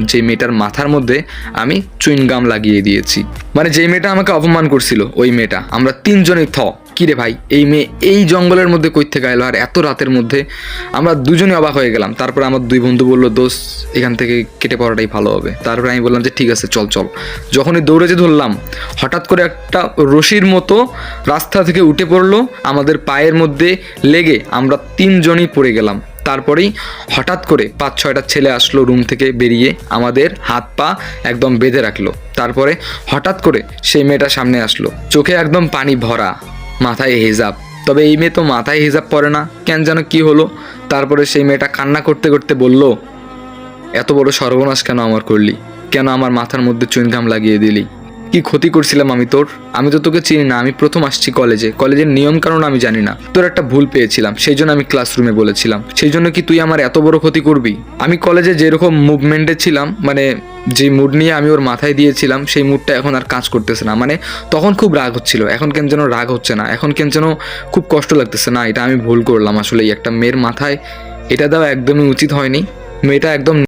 যে মেয়েটার মাথার মধ্যে আমি চুইনগাম লাগিয়ে দিয়েছি। মানে যেই মেয়েটা আমাকে অপমান করছিল ওই মেয়েটা। আমরা তিনজনেই কিরে ভাই এই মেয়ে এই জঙ্গলের মধ্যে কই থেকে এলো আর এত রাতের মধ্যে? আমরা দুজনই অবাক হয়ে গেলাম। তারপরে আমার দুই বন্ধু বললো, দোস্ত এখান থেকে কেটে পড়াটাই ভালো হবে। তারপরে আমি বললাম যে ঠিক আছে চল চল। যখনই দৌড়েতে ধরলাম হঠাৎ করে একটা রশির মতো রাস্তা থেকে উঠে পড়লো, আমাদের পায়ের মধ্যে লেগে আমরা তিনজনই পড়ে গেলাম। তারপরেই হঠাৎ করে 5-6টা ছেলে আসলো রুম থেকে বেরিয়ে, আমাদের হাত পা একদম বেঁধে রাখলো। তারপরে হঠাৎ করে সেই মেয়েটা সামনে আসলো, চোখে একদম পানি ভরা, মাথায় হিজাব। তবে এই মেয়ে তো মাথায় হিজাব পরে না, কেন যেন কি হলো। তারপরে সেই মেয়েটা কান্না করতে করতে বলল, এত বড় সর্বনাশ কেন আমার করলি? কেন আমার মাথার মধ্যে চুইনগাম লাগিয়ে দিলি? কি ক্ষতি করছিলাম আমি তোর? আমি তো তোকে চিনি না, আমি প্রথম আসছি কলেজের নিয়ম কারণ আমি জানি না। তোর একটা ভুল পেয়েছিলাম, সেই জন্য আমি ক্লাসরুমে বলেছিলাম। সেই জন্য কি তুই আমার এত বড় ক্ষতি করবি? আমি কলেজে যেরকম মুভমেন্টে ছিলাম, মানে যে মুড নিয়ে আমি ওর মাথায় দিয়েছিলাম, সেই মুডটা এখন আর কাজ করতেছে না। মানে তখন খুব রাগ হচ্ছিল, এখন কেন যেন রাগ হচ্ছে না, এখন কেন যেন খুব কষ্ট লাগতেছে। না, এটা আমি ভুল করলাম আসলে। একটা মেয়ের মাথায় এটা দেওয়া একদমই উচিত হয়নি। মেয়েটা একদম